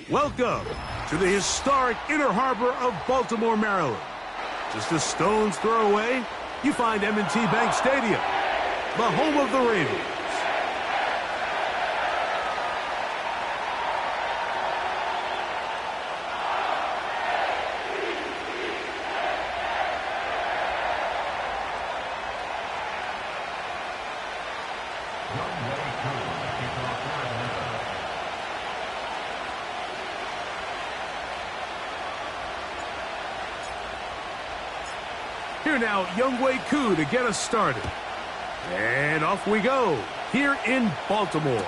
Welcome to the historic Inner Harbor of Baltimore, Maryland. Just a stone's throw away, you find M&T Bank Stadium, the home of the Ravens. Here now, Younghoe Koo to get us started. And off we go, here in Baltimore.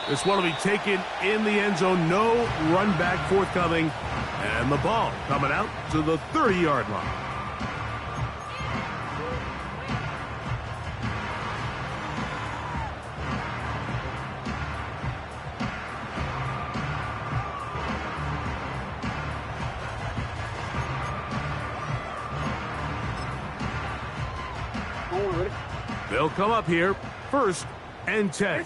This one will be taken in the end zone, no run back forthcoming. And the ball coming out to the 30-yard line. They'll come up here, 1st and 10.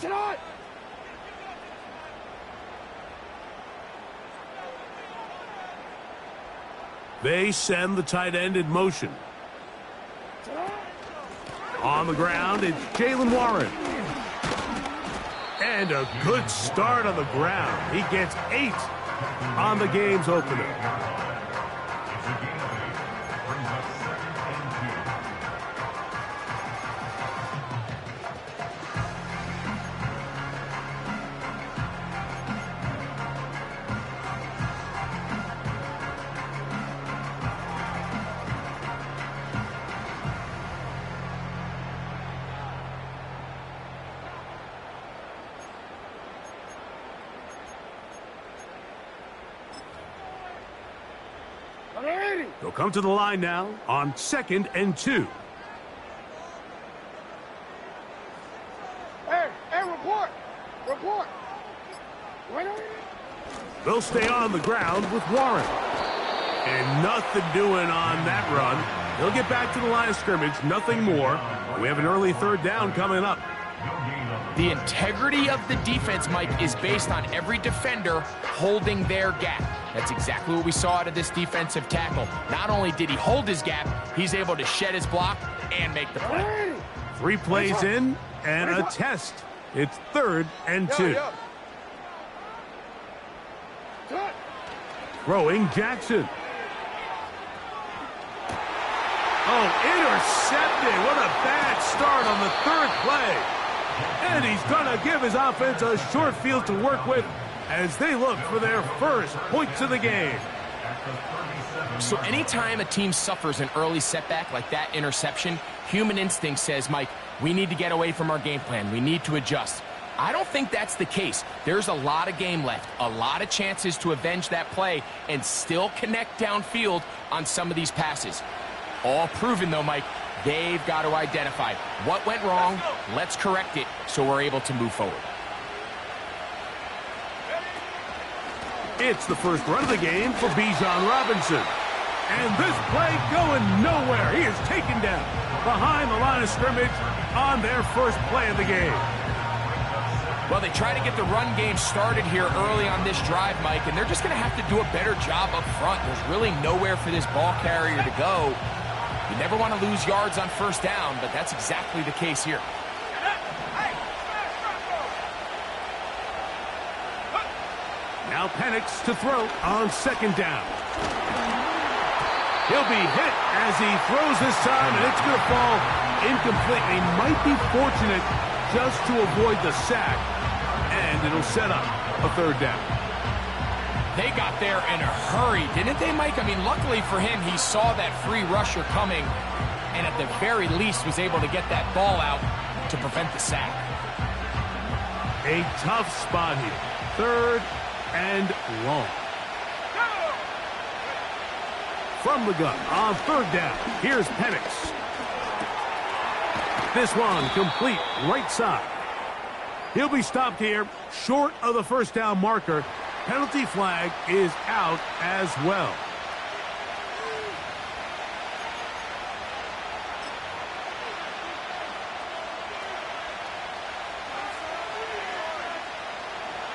They send the tight end in motion. On the ground, it's Jaylen Warren. And a good start on the ground. He gets 8 on the game's opener. They'll come to the line now on 2nd and 2. Hey, report! They'll stay on the ground with Warren. And nothing doing on that run. He'll get back to the line of scrimmage, nothing more. We have an early 3rd down coming up. The integrity of the defense, Mike, is based on every defender holding their gap. That's exactly what we saw out of this defensive tackle. Not only did he hold his gap, he's able to shed his block and make the play. 3 plays in and a test. It's 3rd and 2. Throwing Jackson. Oh, intercepted. What a bad start on the 3rd play. And he's going to give his offense a short field to work with as they look for their first points of the game. So anytime a team suffers an early setback like that interception, human instinct says, Mike, we need to get away from our game plan. We need to adjust. I don't think that's the case. There's a lot of game left, a lot of chances to avenge that play and still connect downfield on some of these passes. All proven, though, Mike. They've got to identify what went wrong, let's correct it so we're able to move forward. It's the first run of the game for Bijan Robinson. And this play going nowhere. He is taken down behind the line of scrimmage on their first play of the game. Well, they try to get the run game started here early on this drive, Mike, and they're just going to have to do a better job up front. There's really nowhere for this ball carrier to go. You never want to lose yards on 1st down, but that's exactly the case here. Now Penix to throw on 2nd down. He'll be hit as he throws this time, and it's going to fall incomplete. He might be fortunate just to avoid the sack, and it'll set up a 3rd down. They got there in a hurry, didn't they, Mike? I mean, luckily for him, he saw that free rusher coming and at the very least was able to get that ball out to prevent the sack. A tough spot here. 3rd and long. From the gun on 3rd down, here's Penix. This one complete right side. He'll be stopped here short of the 1st down marker. Penalty flag is out as well.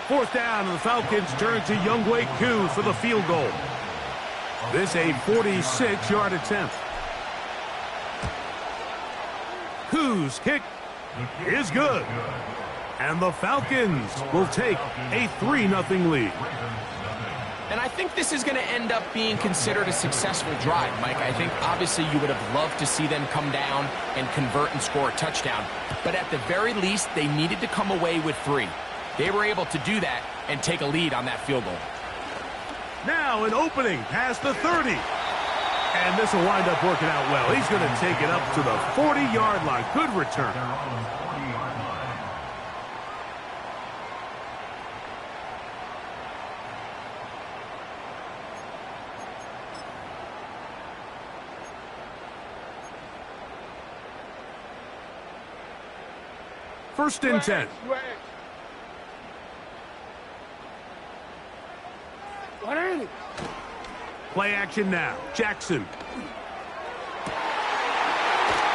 Fourth down, and the Falcons turn to Younghoe Koo for the field goal. This a 46-yard attempt. Koo's kick is good. And the Falcons will take a 3-0 lead. And I think this is going to end up being considered a successful drive, Mike. I think obviously you would have loved to see them come down and convert and score a touchdown. But at the very least, they needed to come away with 3. They were able to do that and take a lead on that field goal. Now an opening past the 30. And this will wind up working out well. He's going to take it up to the 40-yard line. Good return. First and 10. Play action now. Jackson.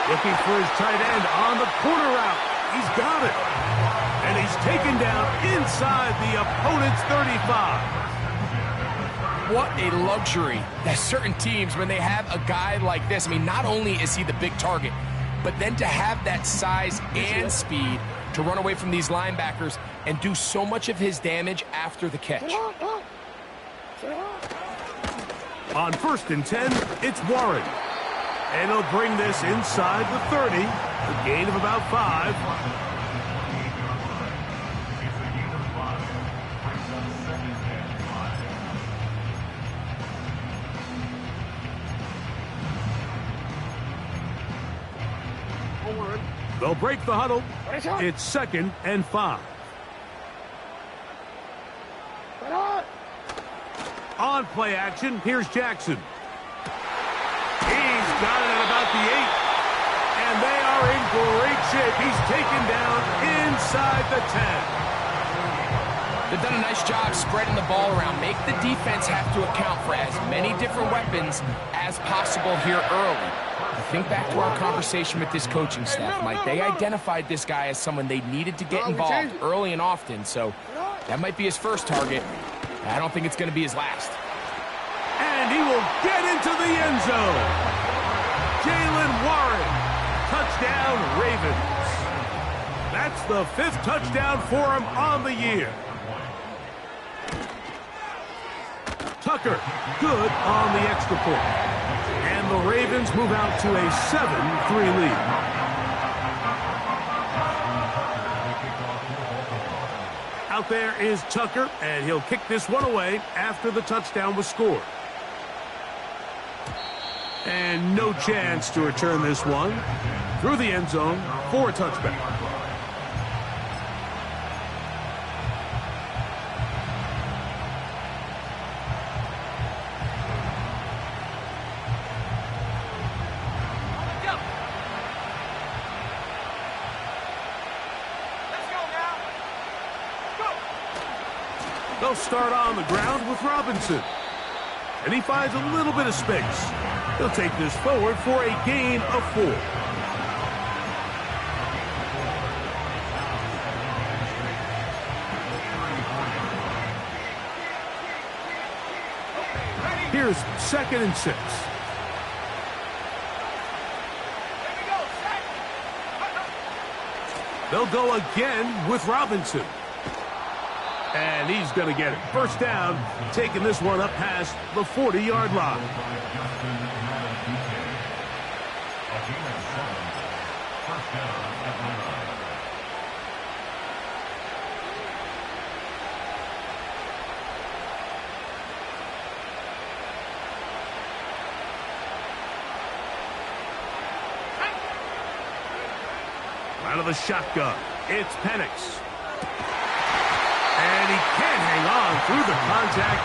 Looking for his tight end on the corner route. He's got it. And he's taken down inside the opponent's 35. What a luxury that certain teams, when they have a guy like this, I mean, not only is he the big target, but then to have that size and speed to run away from these linebackers and do so much of his damage after the catch. On first and 10, it's Warren. And he'll bring this inside the 30, a gain of about 5. They'll break the huddle. It's second and 5. On play action, here's Jackson. He's got it at about the 8. And they are in great shape. He's taken down inside the 10. They've done a nice job spreading the ball around. Make the defense have to account for as many different weapons as possible here early. Think back to our conversation with this coaching staff, Mike. They identified this guy as someone they needed to get involved early and often, so that might be his first target. I don't think it's going to be his last. And he will get into the end zone. Jaylen Warren, touchdown Ravens. That's the 5th touchdown for him on the year. Tucker, good on the extra point. And the Ravens move out to a 7-3 lead. Out there is Tucker, and he'll kick this one away after the touchdown was scored. And no chance to return this one through the end zone for a touchback. They'll start on the ground with Robinson. And he finds a little bit of space. He'll take this forward for a gain of 4. Here's second and 6. They'll go again with Robinson. And he's going to get it. First down, taking this one up past the 40-yard line. Out of the shotgun, it's Penix. And he can't hang on through the contact.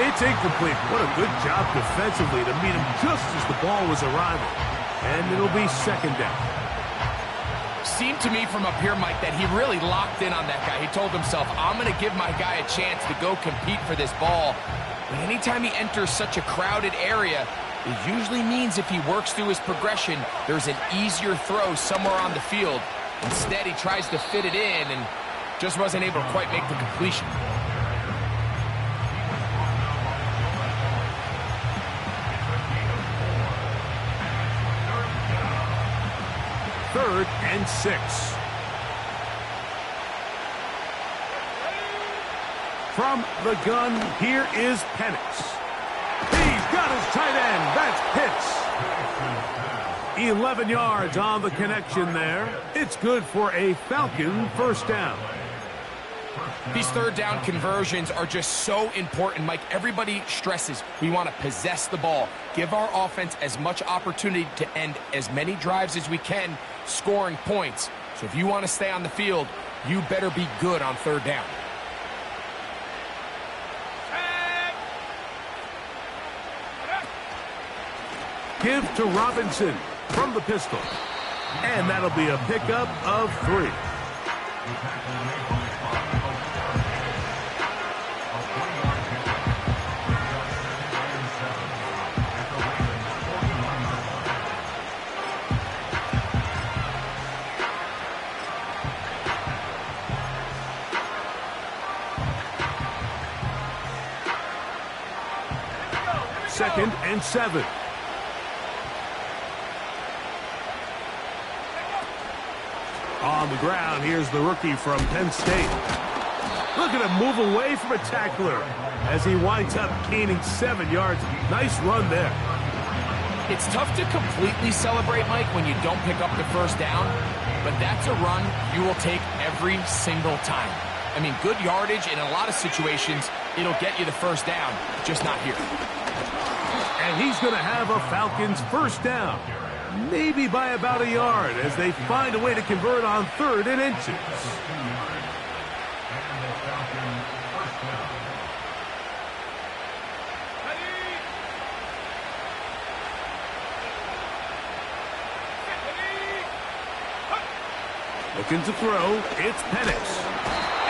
It's incomplete. What a good job defensively to meet him just as the ball was arriving. And it'll be second down. Seemed to me from up here, Mike, that he really locked in on that guy. He told himself, I'm going to give my guy a chance to go compete for this ball. But anytime he enters such a crowded area, it usually means if he works through his progression, there's an easier throw somewhere on the field. Instead, he tries to fit it in, and Just wasn't able to quite make the completion. Third and 6. From the gun, here is Penix. He's got his tight end. That's Pitts. 11 yards on the connection there. It's good for a Falcon first down. These third down conversions are just so important, Mike. Everybody stresses we want to possess the ball, give our offense as much opportunity to end as many drives as we can, scoring points. So if you want to stay on the field, you better be good on third down. Give to Robinson from the pistol. And that'll be a pickup of 3. Second and 7. On the ground, here's the rookie from Penn State. Look at him move away from a tackler as he winds up gaining 7 yards. Nice run there. It's tough to completely celebrate, Mike, when you don't pick up the first down, but that's a run you will take every single time. I mean, good yardage in a lot of situations, it'll get you the first down, just not here. And he's going to have a Falcons first down. Maybe by about a yard as they find a way to convert on 3rd and inches. Looking to throw, it's Penix.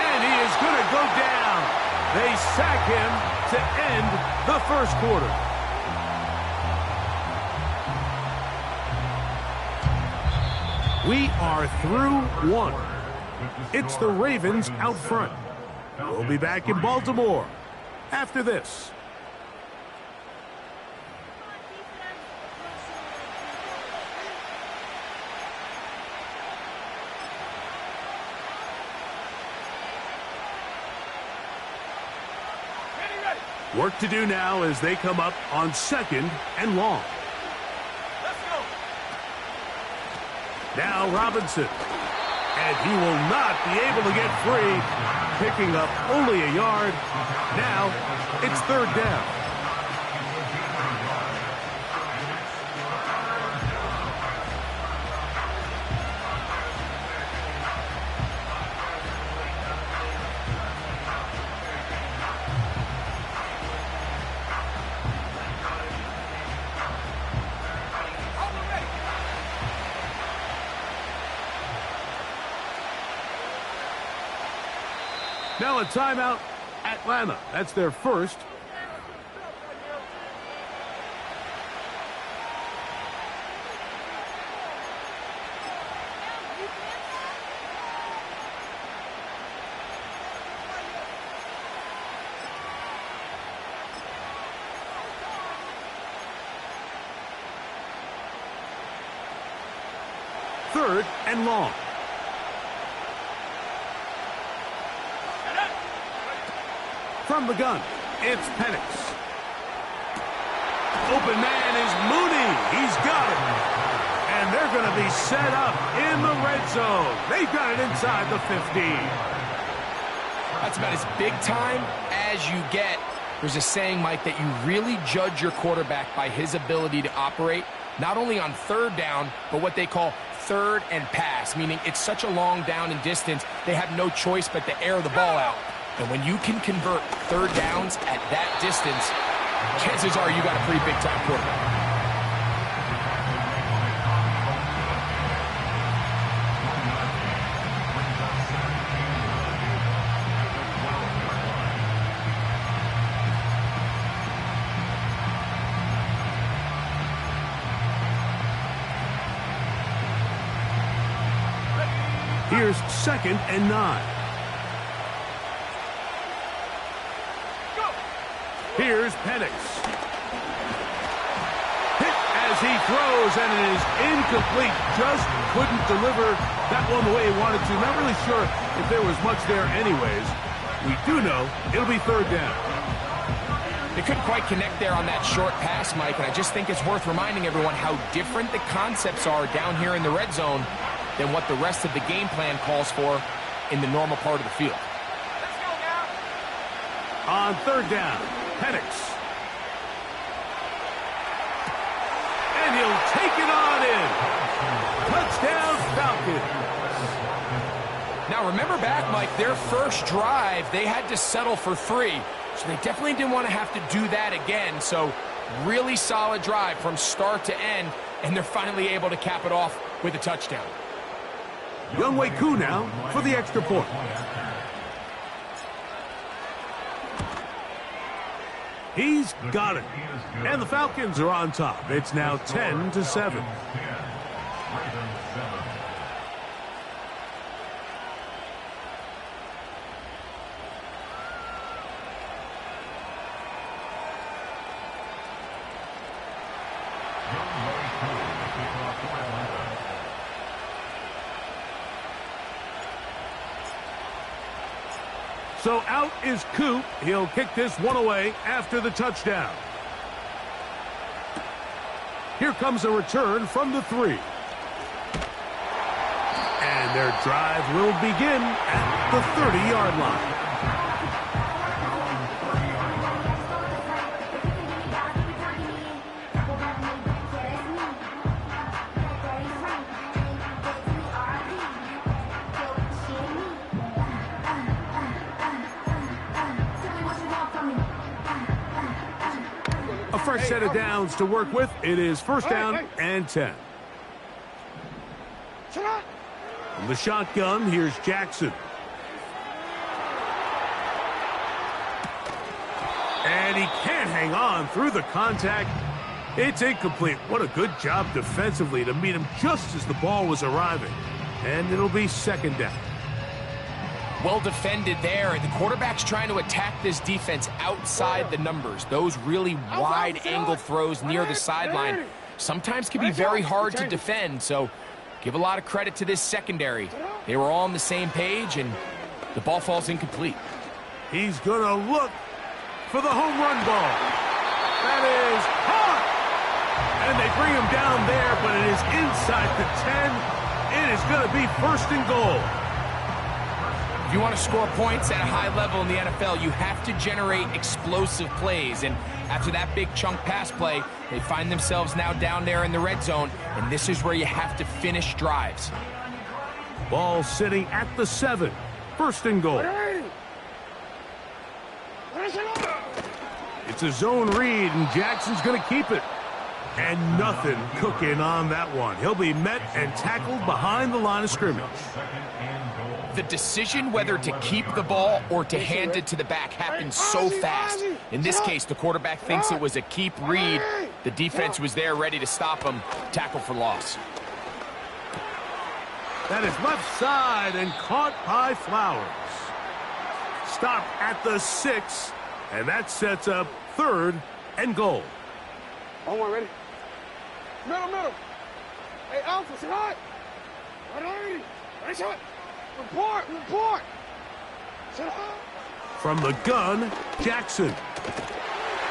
And he is going to go down. They sack him to end the first quarter. We are through 1. It's the Ravens out front. We'll be back in Baltimore after this. Work to do now as they come up on 2nd and long. Now Robinson, and he will not be able to get free, picking up only a yard. Now it's 3rd down. Now a timeout, Atlanta. That's their first. Third and long. From the gun, it's Penix. Open man is Mooney. He's got it. And they're going to be set up in the red zone. They've got it inside the 15. That's about as big time as you get. There's a saying, Mike, that you really judge your quarterback by his ability to operate, not only on 3rd down, but what they call 3rd and pass, meaning it's such a long down and distance, they have no choice but to air the ball out. And when you can convert 3rd downs at that distance, chances are you got a pretty big-time quarterback. Here's 2nd and 9. Here's Penix. Hit as he throws, and it is incomplete. Just couldn't deliver that one the way he wanted to. Not really sure if there was much there anyways. We do know it'll be third down. They couldn't quite connect there on that short pass, Mike, and I just think it's worth reminding everyone how different the concepts are down here in the red zone than what the rest of the game plan calls for in the normal part of the field. Let's go now. On third down, Penix. And he'll take it on in. Touchdown, Falcons. Now, remember back, Mike, their first drive, they had to settle for 3. So they definitely didn't want to have to do that again. So really solid drive from start to end, and they're finally able to cap it off with a touchdown. Younghoe Koo now for the extra point. He's got it. And the Falcons are on top. It's now 10-7. So out is Koo. He'll kick this one away after the touchdown. Here comes a return from the 3. And their drive will begin at the 30-yard line. Fresh set of downs to work with. It is first down and 10. From the shotgun, here's Jackson. And he can't hang on through the contact. It's incomplete. What a good job defensively to meet him just as the ball was arriving. And it'll be second down. Well defended there. The quarterback's trying to attack this defense outside the numbers. Those really wide angle throws near the sideline sometimes can be very hard to defend. So give a lot of credit to this secondary. They were all on the same page, and the ball falls incomplete. He's going to look for the home run ball. That is hot. And they bring him down there, but it is inside the 10. It is going to be first and goal. If you want to score points at a high level in the NFL, you have to generate explosive plays. And after that big chunk pass play, they find themselves now down there in the red zone, and this is where you have to finish drives. Ball sitting at the 7. First and goal. It's a zone read, and Jackson's going to keep it. And nothing cooking on that one. He'll be met and tackled behind the line of scrimmage. The decision whether to keep the ball or to hand it to the back happens so fast. In this case, the quarterback thinks it was a keep read. The defense was there ready to stop him. Tackle for loss. That is left side and caught by Flowers. Stopped at the 6, and that sets up third and goal. On one, ready? Middle. Hey, Alpha, sit hot. Ready? Ready, shot. Report. Sit hot. From the gun, Jackson.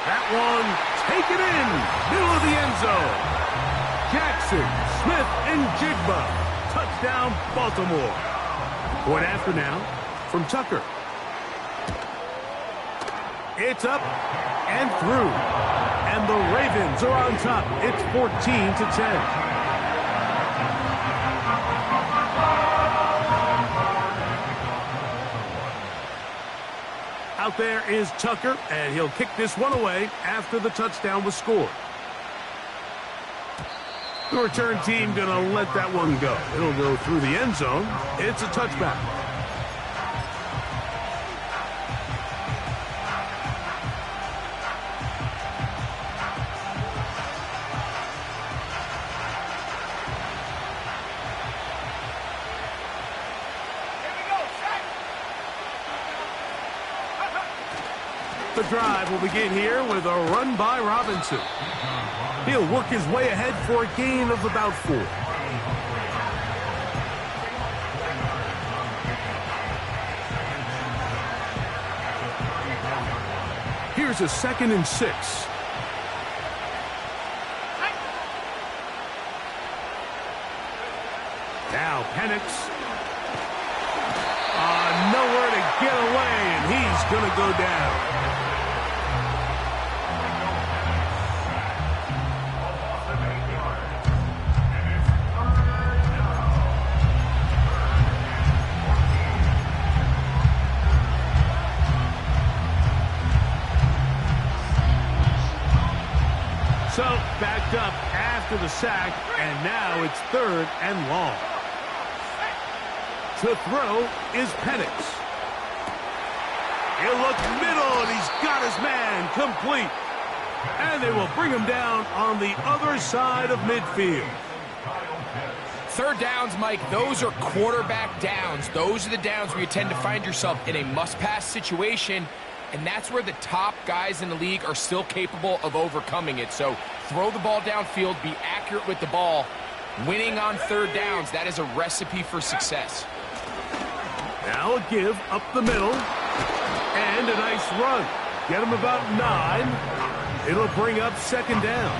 That one taken in, middle of the end zone. Jackson, Smith, and Jigba. Touchdown, Baltimore. Point after now from Tucker. It's up and through. And the Ravens are on top. It's 14-10. Out there is Tucker, and he'll kick this one away after the touchdown was scored. The return team going to let that one go. It'll go through the end zone. It's a touchback. The drive will begin here with a run by Robinson. He'll work his way ahead for a gain of about 4. Here's a 2nd and 6. Now Penix. Nowhere to get away, and he's going to go down. So, backed up after the sack, and now it's 3rd and long. To throw is Penix. He'll look middle, and he's got his man complete. And they will bring him down on the other side of midfield. 3rd downs, Mike, those are quarterback downs. Those are the downs where you tend to find yourself in a must-pass situation, and that's where the top guys in the league are still capable of overcoming it. So throw the ball downfield, be accurate with the ball. Winning on 3rd downs, that is a recipe for success. Now a give up the middle, and a nice run. Get him about 9. It'll bring up 2nd down.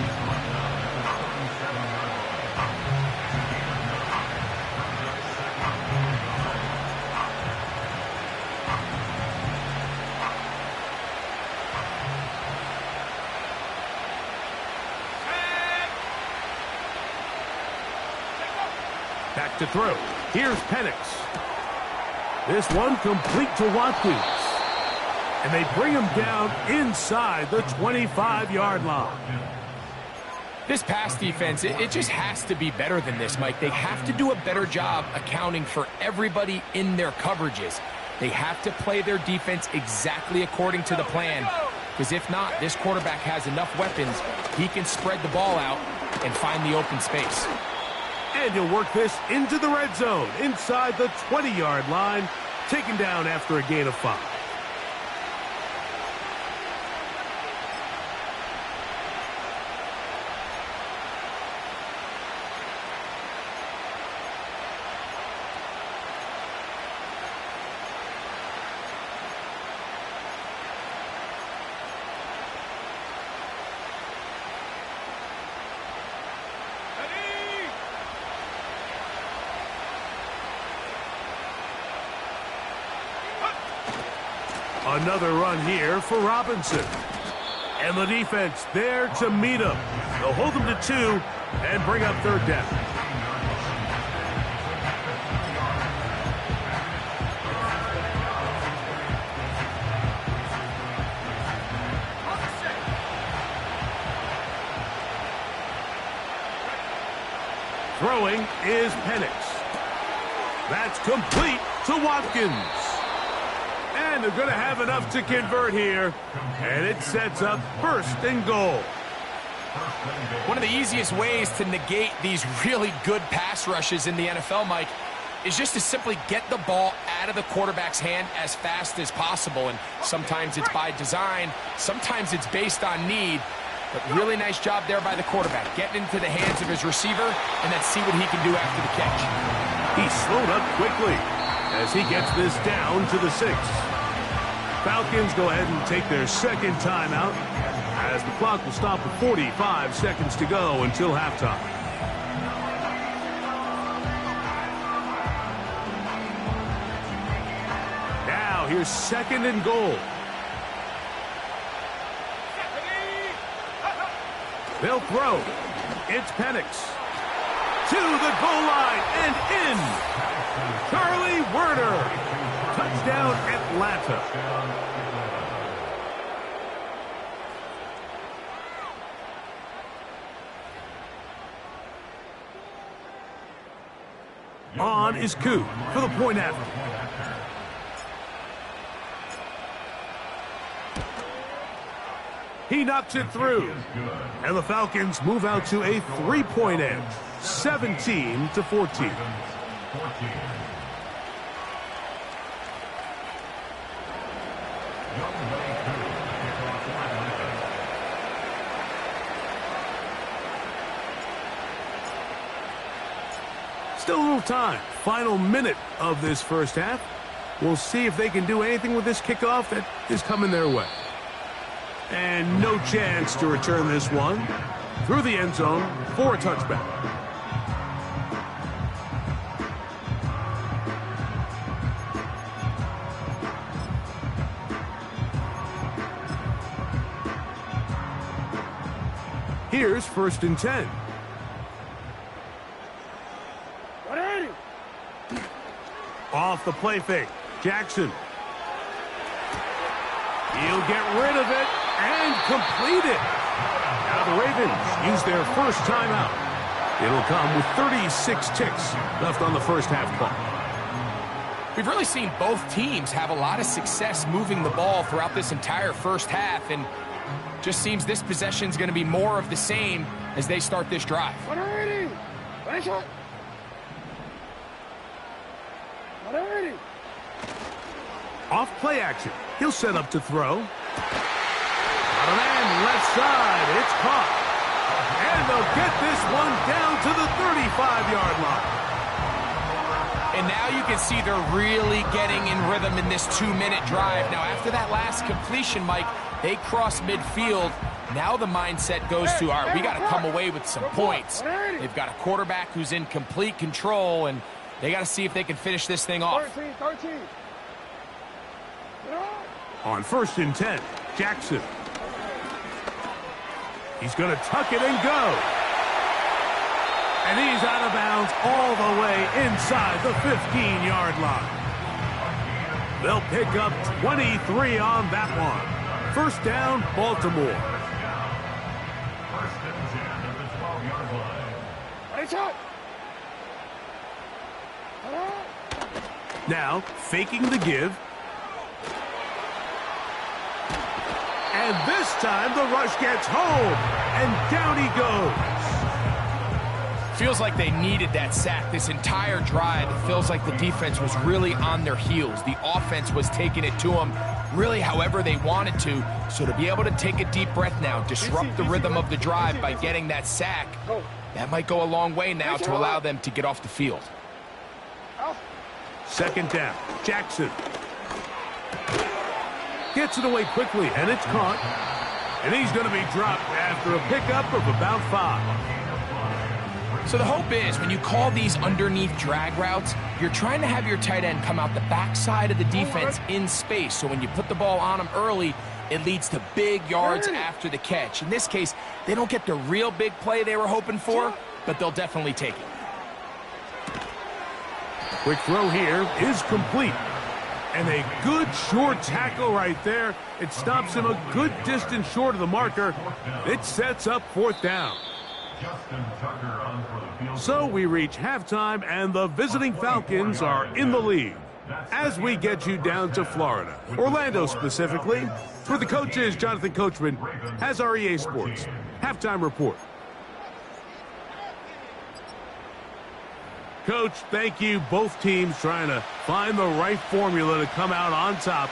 Back to throw. Here's Penix. This one complete to Watkins. And they bring him down inside the 25-yard line. This pass defense, it just has to be better than this, Mike. They have to do a better job accounting for everybody in their coverages. They have to play their defense exactly according to the plan. Because if not, this quarterback has enough weapons. He can spread the ball out and find the open space. And he'll work this into the red zone, inside the 20-yard line, taken down after a gain of 5. Another run here for Robinson. And the defense there to meet him. They'll hold him to 2 and bring up 3rd down. Throwing is Penix. That's complete to Watkins. And they're going to have enough to convert here. And it sets up 1st and goal. One of the easiest ways to negate these really good pass rushes in the NFL, Mike, is just to simply get the ball out of the quarterback's hand as fast as possible. And sometimes it's by design, sometimes it's based on need. But really nice job there by the quarterback, getting into the hands of his receiver, and then see what he can do after the catch. He slowed up quickly as he gets this down to the 6. Falcons go ahead and take their 2nd timeout as the clock will stop with 45 seconds to go until halftime. Now here's 2nd and goal. They'll throw. It's Penix. To the goal line and in. Charlie Werner. Touchdown, Atlanta. On is Koo for the point after. He knocks it through. And the Falcons move out to a 3-point edge, 17-14. Still a little time. Final minute of this first half. We'll see if they can do anything with this kickoff that is coming their way. And no chance to return this one through the end zone for a touchback. Here's 1st and 10. Off the play fake. Jackson. He'll get rid of it and complete it. Now the Ravens use their first timeout. It'll come with 36 ticks left on the first half clock. We've really seen both teams have a lot of success moving the ball throughout this entire first half, and just seems this possession's going to be more of the same as they start this drive. Off play action. He'll set up to throw. Got a man left side. It's caught. And they'll get this one down to the 35-yard line. And now you can see they're really getting in rhythm in this 2-minute drive. Now, after that last completion, Mike, they cross midfield. Now the mindset goes to, all right, we got to come away with some points. They've got a quarterback who's in complete control, and they got to see if they can finish this thing off. 13. On 1st and 10, Jackson. He's going to tuck it and go. And he's out of bounds all the way inside the 15-yard line. They'll pick up 23 on that one. First down, Baltimore. 1st and 10 at the 12-yard line. Now, faking the give. And this time, the rush gets home. And down he goes. Feels like they needed that sack this entire drive. It feels like the defense was really on their heels. The offense was taking it to them really however they wanted to. So to be able to take a deep breath now, disrupt the rhythm of the drive by getting that sack, that might go a long way now to allow them to get off the field. 2nd down, Jackson. Gets it away quickly, and it's caught. And he's going to be dropped after a pickup of about 5. So the hope is when you call these underneath drag routes, you're trying to have your tight end come out the backside of the defense in space. So when you put the ball on him early, it leads to big yards after the catch. In this case, they don't get the real big play they were hoping for, but they'll definitely take it. Quick throw here is complete. And a good short tackle right there. It stops him a good distance short of the marker. It sets up 4th down. So we reach halftime, and the visiting Falcons are in the lead. As we get you down to Florida, Orlando specifically, where the coach is Jonathan Coachman, has our EA Sports halftime report. Coach, thank you. Both teams trying to find the right formula to come out on top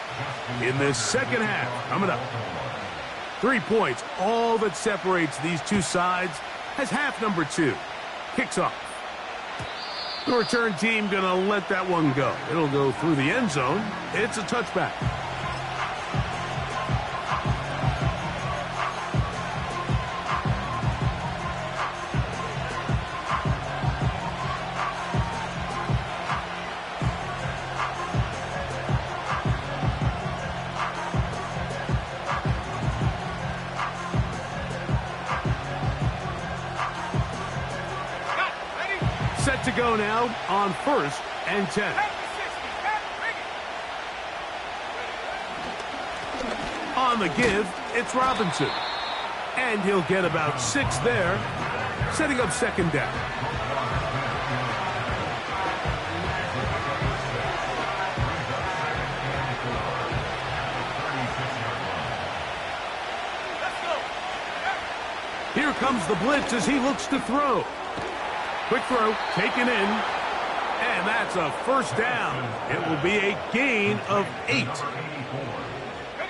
in this second half. Coming up. 3 points, all that separates these two sides, as half number 2 kicks off. The return team going to let that one go. It'll go through the end zone. It's a touchback. Set to go now on 1st and 10. On the give, it's Robinson. And he'll get about 6 there, setting up 2nd down. Here comes the blitz as he looks to throw. Quick throw, taken in, and that's a 1st down. It will be a gain of 8.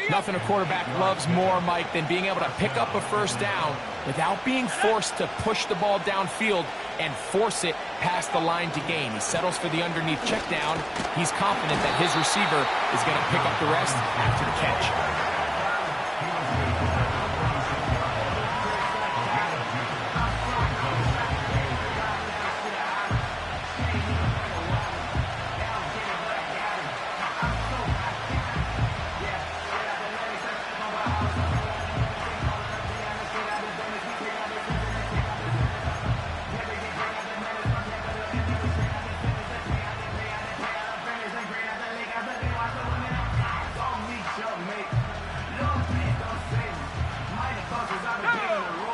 Nothing a quarterback loves more, Mike, than being able to pick up a first down without being forced to push the ball downfield and force it past the line to gain. He settles for the underneath check down. He's confident that his receiver is going to pick up the rest after the catch.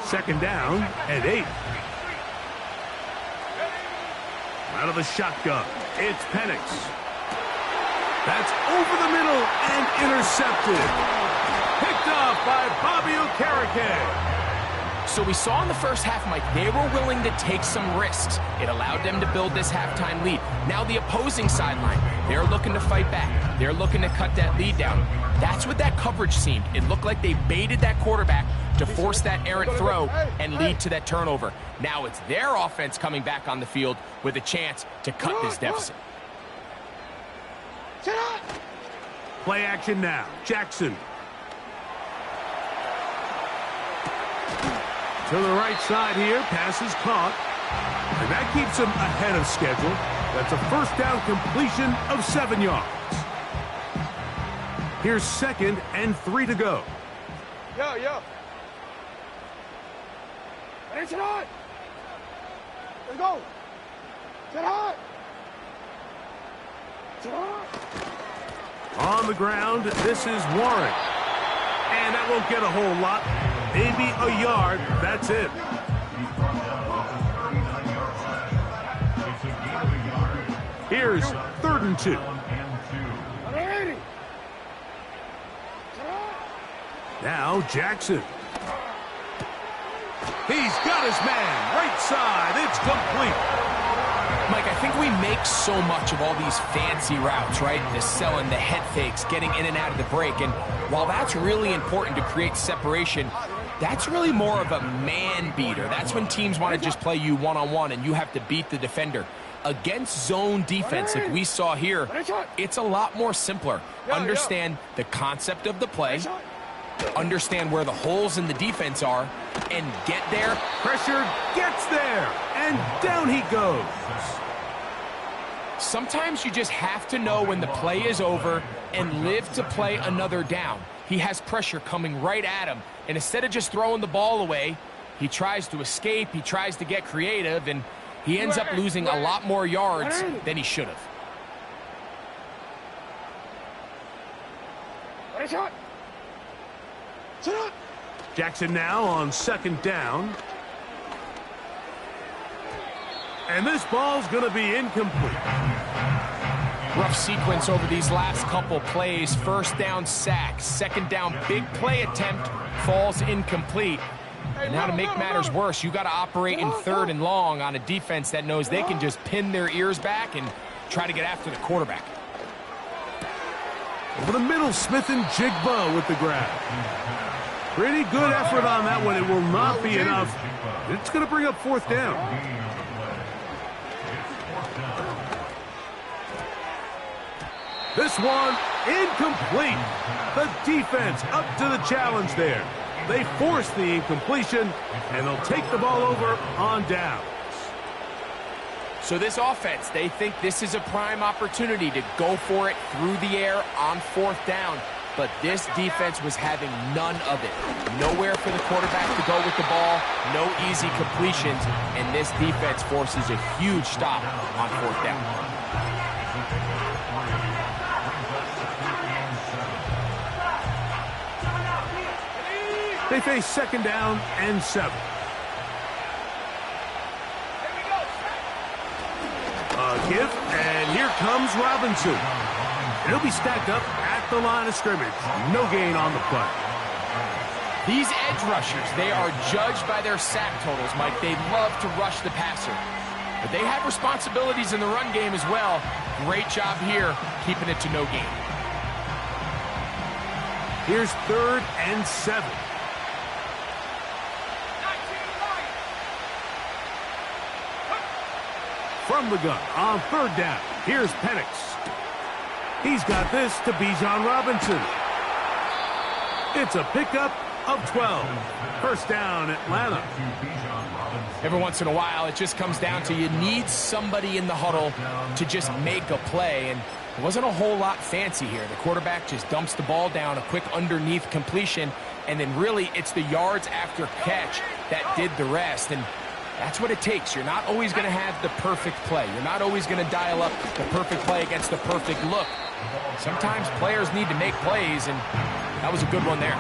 Second down and 8. Out of the shotgun, it's Penix. That's over the middle and intercepted. Picked off by Bobby Okereke. So we saw in the first half, Mike, they were willing to take some risks. It allowed them to build this halftime lead. Now the opposing sideline, they're looking to fight back. They're looking to cut that lead down. That's what that coverage seemed. It looked like they baited that quarterback to force that errant throw and lead to that turnover. Now it's their offense coming back on the field with a chance to cut this deficit. Play action now. Jackson. To the right side here. Pass is caught. And that keeps him ahead of schedule. That's a first down completion of 7 yards. Here's 2nd and 3 to go. Yo. It's hot. Let's go. Get hot. On the ground, this is Warren. And that won't get a whole lot. Maybe a yard. That's it. Here's 3rd and 2. Now Jackson. He's got his man. Right side. It's complete. Mike, I think we make so much of all these fancy routes, right? The selling, the head fakes, getting in and out of the break. And while that's really important to create separation, that's really more of a man beater. That's when teams want to just play you one-on-one and you have to beat the defender. Against zone defense, like we saw here, it's a lot more simpler. Understand the concept of the play, understand where the holes in the defense are, and get there. Pressure gets there, and down he goes. Sometimes you just have to know when the play is over and live to play another down. He has pressure coming right at him, and instead of just throwing the ball away, he tries to escape, he tries to get creative, and he ends up losing a lot more yards than he should have. Jackson now on 2nd down. And this ball's going to be incomplete. Rough sequence over these last couple plays. First down sack, 2nd down big play attempt, falls incomplete. And now to make matters worse, you got to operate in 3rd and long on a defense that knows they can just pin their ears back and try to get after the quarterback. Over the middle, Smith and Jigba with the grab. Pretty good effort on that one. It will not be enough. It's going to bring up 4th down. This one incomplete. The defense up to the challenge there. They force the incompletion, and they'll take the ball over on downs. So this offense, they think this is a prime opportunity to go for it through the air on 4th down. But this defense was having none of it. Nowhere for the quarterback to go with the ball, no easy completions, and this defense forces a huge stop on 4th down. They face 2nd down and 7. A give, and here comes Robinson. He'll be stacked up at the line of scrimmage. No gain on the play. These edge rushers, they are judged by their sack totals, Mike. They love to rush the passer. But they have responsibilities in the run game as well. Great job here, keeping it to no gain. Here's 3rd and 7. From the gun on 3rd down. Here's Penix. He's got this to Bijan Robinson. It's a pickup of 12. 1st down, Atlanta. Every once in a while, it just comes down to you need somebody in the huddle to just make a play, and it wasn't a whole lot fancy here. The quarterback just dumps the ball down, a quick underneath completion, and then really it's the yards after catch that did the rest, and that's what it takes. You're not always going to have the perfect play. You're not always going to dial up the perfect play against the perfect look. Sometimes players need to make plays, and that was a good one there.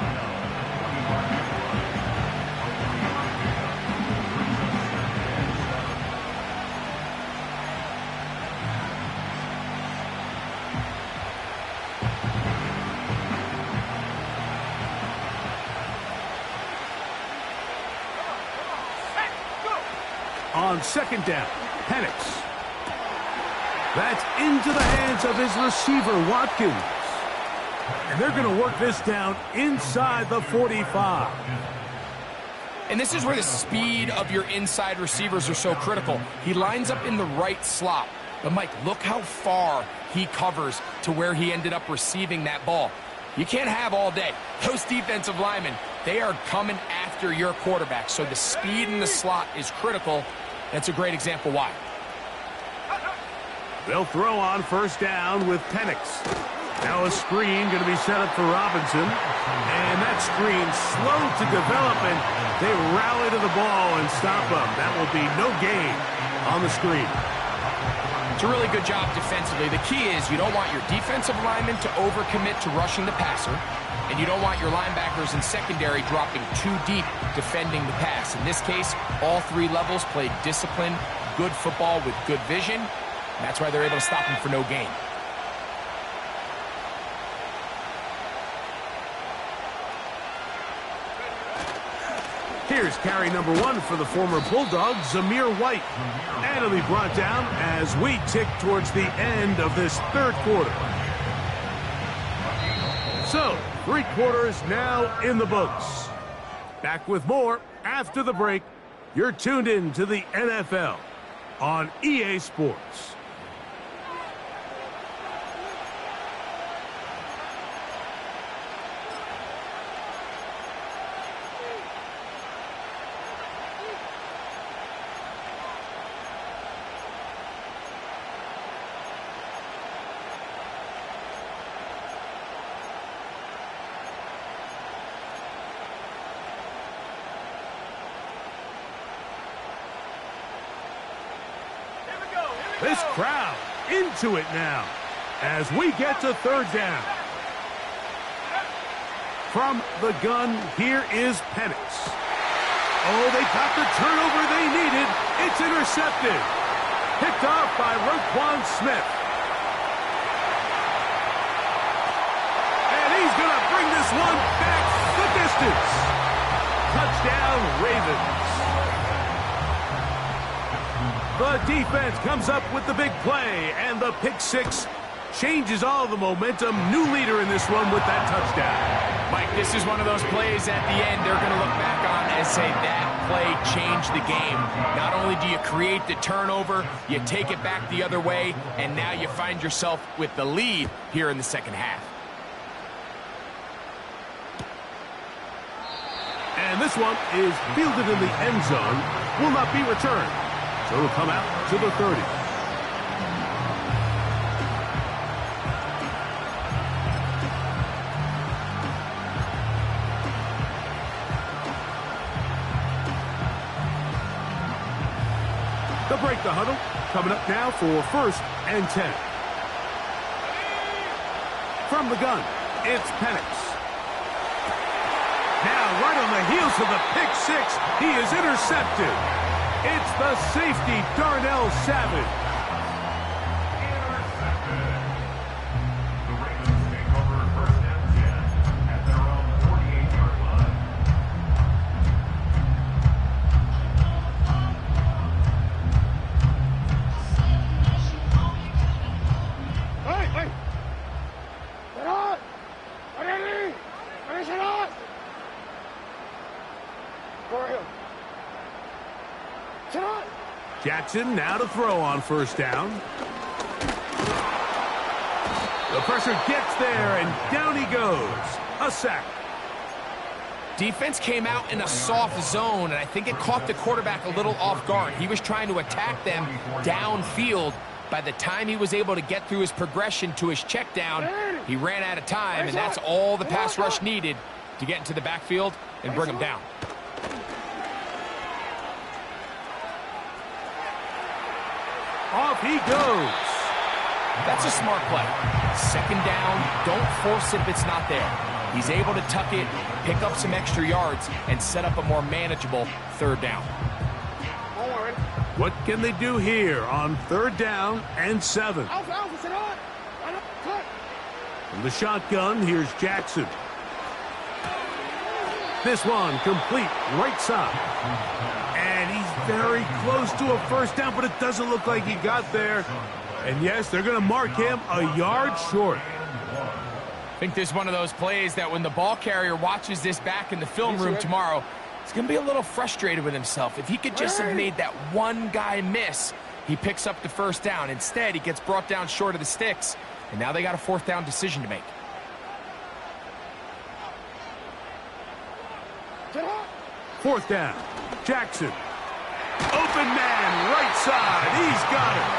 On 2nd down, Penix. That's into the hands of his receiver, Watkins. And they're going to work this down inside the 45. And this is where the speed of your inside receivers are so critical. He lines up in the right slot. But, Mike, look how far he covers to where he ended up receiving that ball. You can't have all day. Those defensive linemen, they are coming after your quarterback. So the speed in the slot is critical. That's a great example why. They'll throw on 1st down with Penix. Now a screen going to be set up for Robinson. And that screen slow to develop, and they rally to the ball and stop them. That will be no gain on the screen. It's a really good job defensively. The key is you don't want your defensive linemen to overcommit to rushing the passer, and you don't want your linebackers in secondary dropping too deep defending the pass. In this case, all 3 levels played disciplined, good football with good vision. And that's why they're able to stop him for no gain. Here's carry number 1 for the former Bulldog, Zamir White. And he'll be brought down as we tick towards the end of this 3rd quarter. So, 3 quarters now in the books. Back with more after the break. You're tuned in to the NFL on EA Sports. This crowd into it now as we get to 3rd down. From the gun, here is Penix. Oh, they got the turnover they needed. It's intercepted. Picked off by Roquan Smith. And he's going to bring this one back the distance. Touchdown, Ravens. The defense comes up with the big play, and the pick 6 changes all the momentum. New leader in this one with that touchdown. Mike, this is one of those plays at the end they're going to look back on and say that play changed the game. Not only do you create the turnover, you take it back the other way, and now you find yourself with the lead here in the 2nd half. And this one is fielded in the end zone, will not be returned. So it'll come out to the 30. They'll break the huddle. Coming up now for 1st and 10. From the gun, it's Penix. Now, right on the heels of the pick 6, he is intercepted. It's the safety, Darnell Savage. The Ravens take over 1st and 10 at their own 48-yard line. Hey! Get on! Ready! Jackson now to throw on first down. The pressure gets there, and down he goes. A sack. Defense came out in a soft zone, and I think it caught the quarterback a little off guard. He was trying to attack them downfield. By the time he was able to get through his progression to his check down, he ran out of time, and that's all the pass rush needed to get into the backfield and bring him down. Off he goes. That's a smart play. Second down, don't force it if it's not there. He's able to tuck it, pick up some extra yards, and set up a more manageable third down. What can they do here on third down and 7? From the shotgun, here's Jackson. This one complete right side. And he's very close to a first down, but it doesn't look like he got there. And yes, they're going to mark him a yard short. I think this is one of those plays that when the ball carrier watches this back in the film room tomorrow, he's going to be a little frustrated with himself. If he could just have made that one guy miss, he picks up the first down. Instead, he gets brought down short of the sticks, and now they got a fourth down decision to make. Fourth down. Jackson. Open man, right side. He's got it.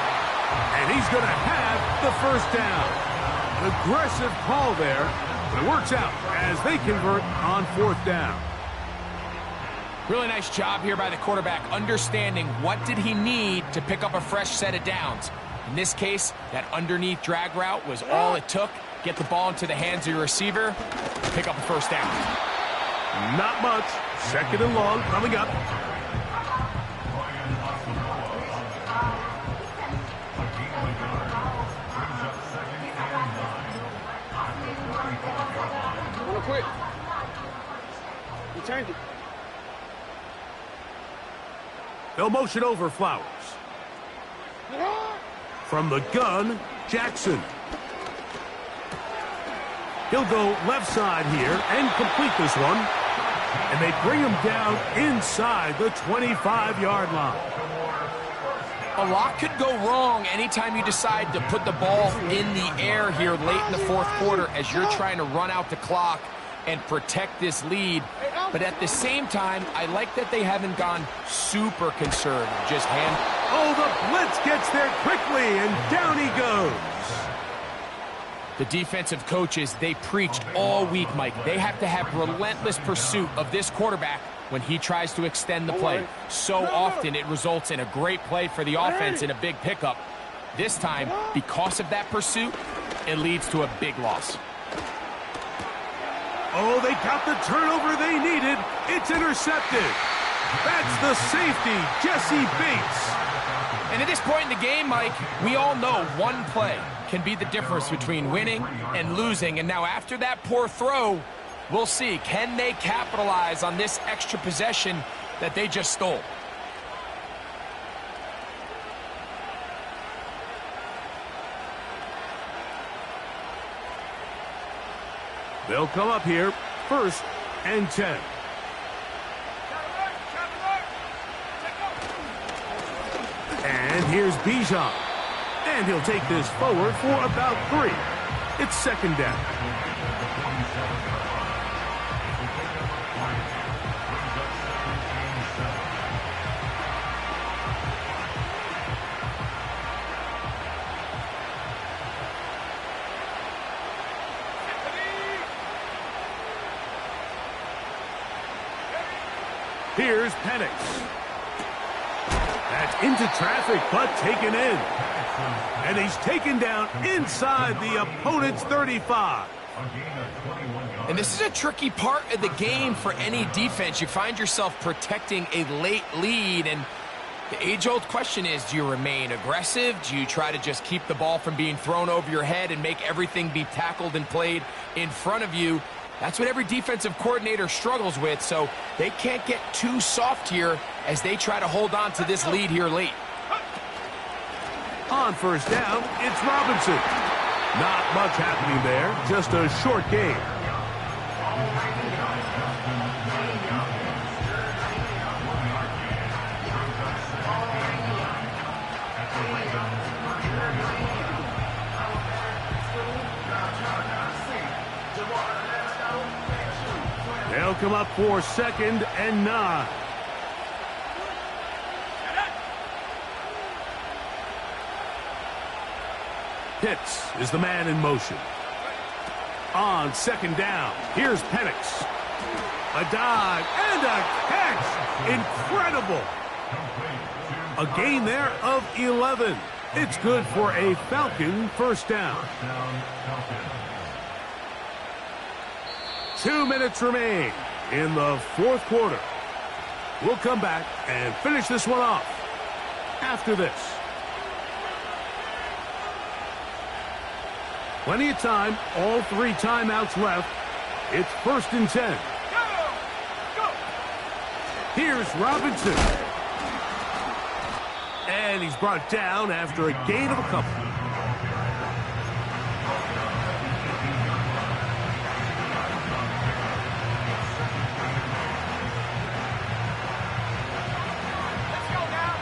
And he's going to have the first down. An aggressive call there, but it works out as they convert on fourth down. Really nice job here by the quarterback, understanding what did he need to pick up a fresh set of downs. In this case, that underneath drag route was all it took. Get the ball into the hands of your receiver, pick up a first down. Not much. Second and long coming up. Quick. You turned it. They'll motion over Flowers. From the gun, Jackson. He'll go left side here and complete this one. And they bring him down inside the 25-yard line. A lot could go wrong anytime you decide to put the ball in the air here late in the fourth quarter as you're trying to run out the clock and protect this lead. But at the same time, I like that they haven't gone super conservative. Just hand. Oh, the blitz gets there quickly, and down he goes. The defensive coaches, they preached all week, Mike. They have to have relentless pursuit of this quarterback when he tries to extend the play. So often it results in a great play for the offense and a big pickup. This time, because of that pursuit, it leads to a big loss. Oh, they got the turnover they needed. It's intercepted. That's the safety, Jesse Bates. And at this point in the game, Mike, we all know one play can be the difference between winning and losing. And now after that poor throw, we'll see, can they capitalize on this extra possession that they just stole? They'll come up here, 1st and 10. And here's Bijan. And he'll take this forward for about 3. It's second down. Here's Penix. That's into traffic, but taken in. And he's taken down inside the opponent's 35. And this is a tricky part of the game for any defense. You find yourself protecting a late lead, and the age-old question is, do you remain aggressive? Do you try to just keep the ball from being thrown over your head and make everything be tackled and played in front of you? That's what every defensive coordinator struggles with, so they can't get too soft here as they try to hold on to this lead here late. On first down, it's Robinson. Not much happening there, just a short game. come up for 2nd and 9. Pitts is the man in motion. On 2nd down, here's Penix. A dive and a catch. Incredible. A gain there of 11. It's good for a Falcon first down. 2 minutes remain in the 4th quarter. We'll come back and finish this one off after this. Plenty of time, all 3 timeouts left. It's 1st and 10. Here's Robinson. And he's brought down after a gain of a couple.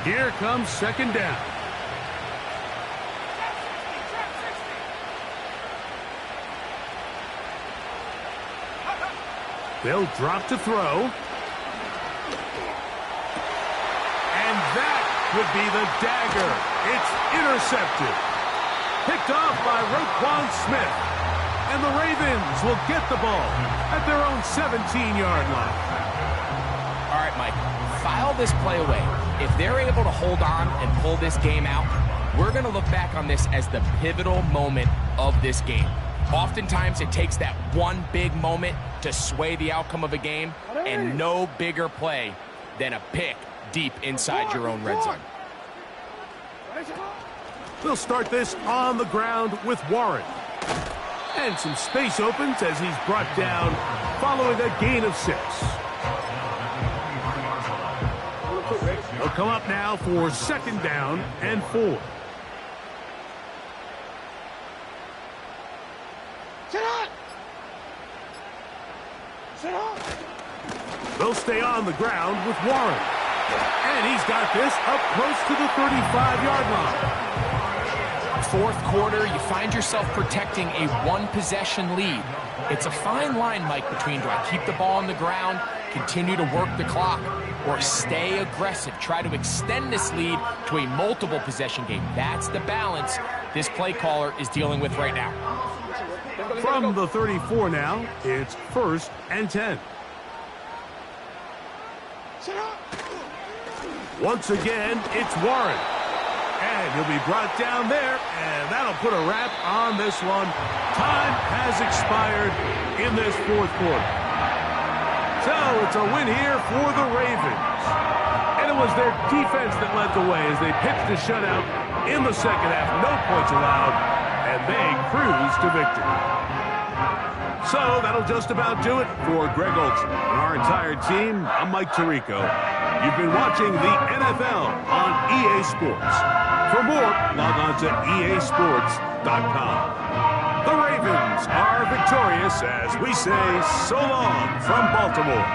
Here comes 2nd down. They'll drop to throw. And that would be the dagger. It's intercepted. Picked off by Roquan Smith. And the Ravens will get the ball at their own 17-yard line. All right, Mike, file this play away. If they're able to hold on and pull this game out, we're going to look back on this as the pivotal moment of this game. Oftentimes, it takes that one big moment to sway the outcome of a game, and no bigger play than a pick deep inside your own red zone. They'll start this on the ground with Warren. And some space opens as he's brought down following a gain of 6. They'll come up now for 2nd down and 4. They'll stay on the ground with Warren. And he's got this up close to the 35-yard line. 4th quarter, you find yourself protecting a one-possession lead. It's a fine line, Mike, between do I keep the ball on the ground, continue to work the clock, or stay aggressive, try to extend this lead to a multiple possession game. That's the balance this play caller is dealing with right now. From the 34 now, it's 1st and 10. Once again, it's Warren. And he'll be brought down there, and that'll put a wrap on this one. Time has expired in this 4th quarter. So it's a win here for the Ravens. And it was their defense that led the way as they pitched a shutout in the 2nd half. No points allowed, and they cruise to victory. So that'll just about do it for Greg Olsen and our entire team. I'm Mike Tirico. You've been watching the NFL on EA Sports. For more, log on to easports.com. The Ravens are victorious as we say so long from Baltimore.